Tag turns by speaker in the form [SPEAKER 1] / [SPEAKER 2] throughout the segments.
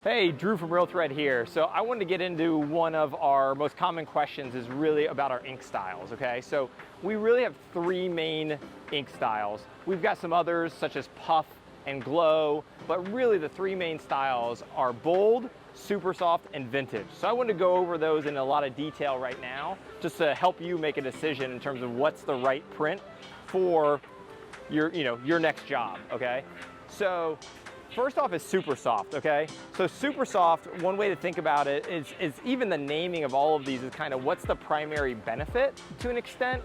[SPEAKER 1] Hey, Drew from Real Thread here. So I wanted to get into one of our most common questions is really about our ink styles, okay? So we really have three main ink styles. We've got some others such as puff and glow, but really the three main styles are bold, super soft, and vintage. So I wanted to go over those in a lot of detail right now, just to help you make a decision in terms of what's the right print for your next job, okay? So first off is super soft, okay? So super soft, one way to think about it is even the naming of all of these is kind of what's the primary benefit to an extent.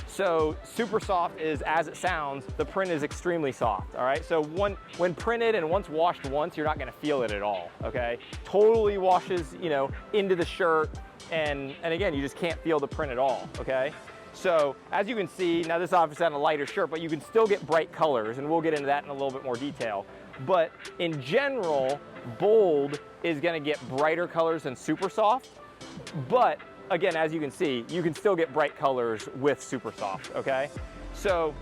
[SPEAKER 1] So super soft is, as it sounds, the print is extremely soft, all right? So when printed and once washed once, you're not gonna feel it at all, okay? Totally washes, into the shirt, and again, you just can't feel the print at all, okay? So as you can see, now this is obviously on a lighter shirt, but you can still get bright colors, and we'll get into that in a little bit more detail. But in general, bold is gonna get brighter colors than super soft. But again, as you can see, you can still get bright colors with super soft, okay? So,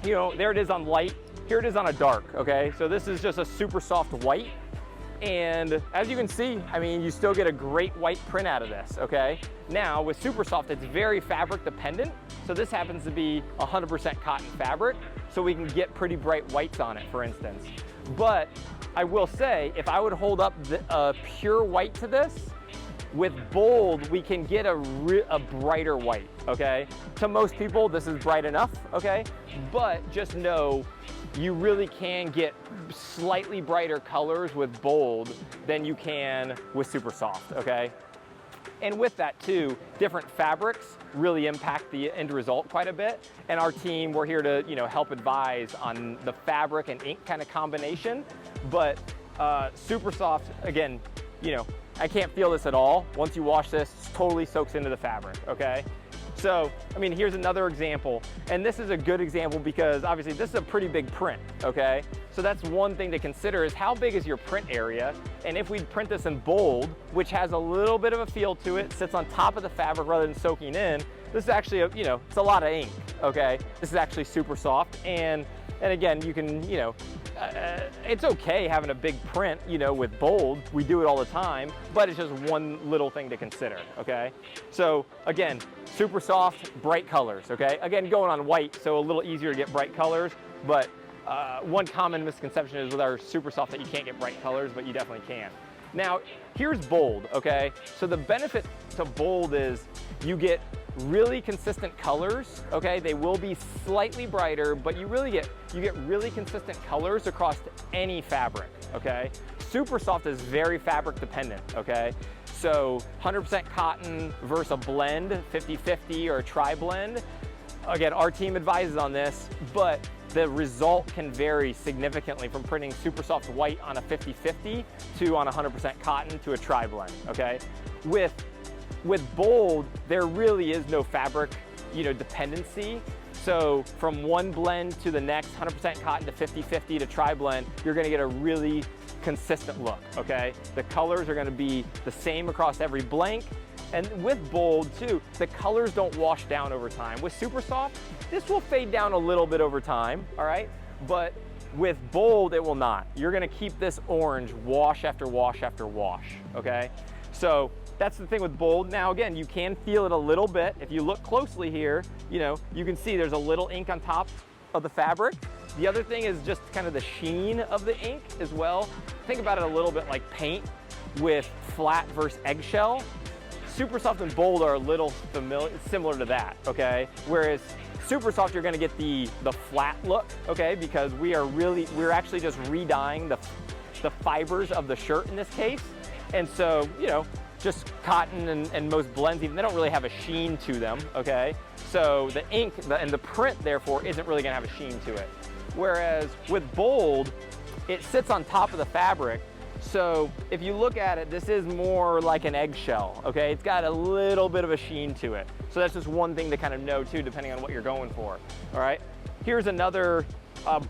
[SPEAKER 1] there it is on light, here it is on a dark, okay? So this is just a super soft white. And as you can see, you still get a great white print out of this, okay? Now with super soft, it's very fabric dependent. So this happens to be 100% cotton fabric. So we can get pretty bright whites on it, for instance. But I will say, if I would hold up a pure white to this, with bold, we can get a brighter white, okay? To most people, this is bright enough, okay? But just know, you really can get slightly brighter colors with bold than you can with super soft, okay? And with that too, different fabrics really impact the end result quite a bit. And our team, we're here to help advise on the fabric and ink kind of combination. But super soft, again, I can't feel this at all. Once you wash this, it totally soaks into the fabric, okay? So, here's another example. And this is a good example because obviously this is a pretty big print, okay? So that's one thing to consider is how big is your print area? And if we print this in bold, which has a little bit of a feel to it, sits on top of the fabric rather than soaking in, this is actually, it's a lot of ink, okay? This is actually super soft. And again, you can, it's okay having a big print, with bold. We do it all the time, but it's just one little thing to consider, okay? So again, super soft, bright colors, okay? Again, going on white, so a little easier to get bright colors, but one common misconception is with our super soft that you can't get bright colors, but you definitely can. Now, here's bold, okay? So the benefit to bold is you get really consistent colors, okay? They will be slightly brighter, but you get really consistent colors across any fabric, okay? Super soft is very fabric dependent, okay? So 100% cotton versus a blend, 50-50 or a tri-blend. Again, our team advises on this, but the result can vary significantly from printing super soft white on a 50-50 to on 100% cotton to a tri-blend, okay? With bold, there really is no fabric, dependency. So from one blend to the next, 100% cotton to 50-50 to tri-blend, you're gonna get a really consistent look, okay? The colors are gonna be the same across every blank. And with bold too, the colors don't wash down over time. With super soft, this will fade down a little bit over time, all right? But with bold, it will not. You're gonna keep this orange wash after wash after wash, okay? So that's the thing with bold. Now again, you can feel it a little bit. If you look closely here, you can see there's a little ink on top of the fabric. The other thing is just kind of the sheen of the ink as well. Think about it a little bit like paint with flat versus eggshell. Super soft and bold are a little similar to that, okay? Whereas super soft, you're gonna get the flat look, okay? Because we're actually just re-dyeing the fibers of the shirt in this case. And so, just cotton and most blends, even they don't really have a sheen to them, okay? So the ink and the print, therefore, isn't really gonna have a sheen to it. Whereas with bold, it sits on top of the fabric. So if you look at it, this is more like an eggshell, okay? It's got a little bit of a sheen to it. So that's just one thing to kind of know too, depending on what you're going for, all right? Here's another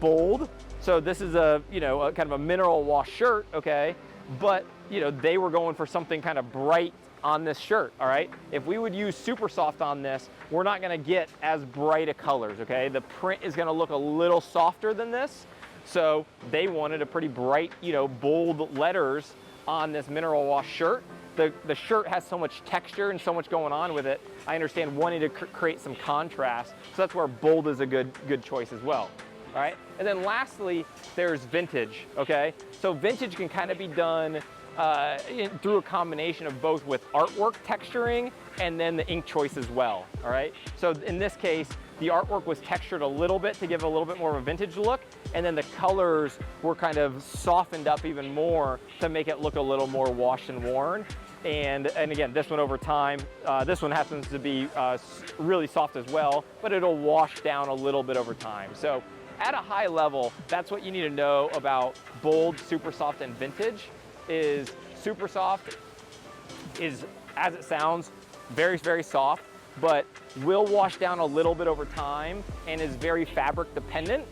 [SPEAKER 1] bold. So this is a kind of a mineral wash shirt, okay? But they were going for something kind of bright on this shirt, all right? If we would use super soft on this, we're not gonna get as bright a colors, okay? The print is gonna look a little softer than this. So they wanted a pretty bright, bold letters on this mineral wash shirt. The shirt has so much texture and so much going on with it. I understand wanting to create some contrast, so that's where bold is a good choice as well. All right, and then lastly, there's vintage, okay? So vintage can kind of be done through a combination of both with artwork texturing and then the ink choice as well, all right? So in this case, the artwork was textured a little bit to give a little bit more of a vintage look, and then the colors were kind of softened up even more to make it look a little more washed and worn. And again, this one over time, this one happens to be really soft as well, but it'll wash down a little bit over time. So at a high level, that's what you need to know about bold, super soft, and vintage. Is super soft is, as it sounds, very, very soft, but will wash down a little bit over time and is very fabric dependent.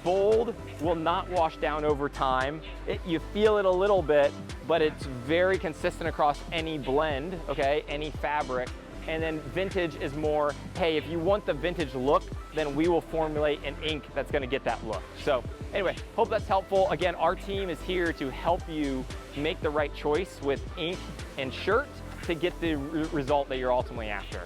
[SPEAKER 1] Bold will not wash down over time. You feel it a little bit, but it's very consistent across any blend, okay, any fabric. And then vintage is more, hey, if you want the vintage look, then we will formulate an ink that's gonna get that look. So anyway, hope that's helpful. Again, our team is here to help you make the right choice with ink and shirt to get the result that you're ultimately after.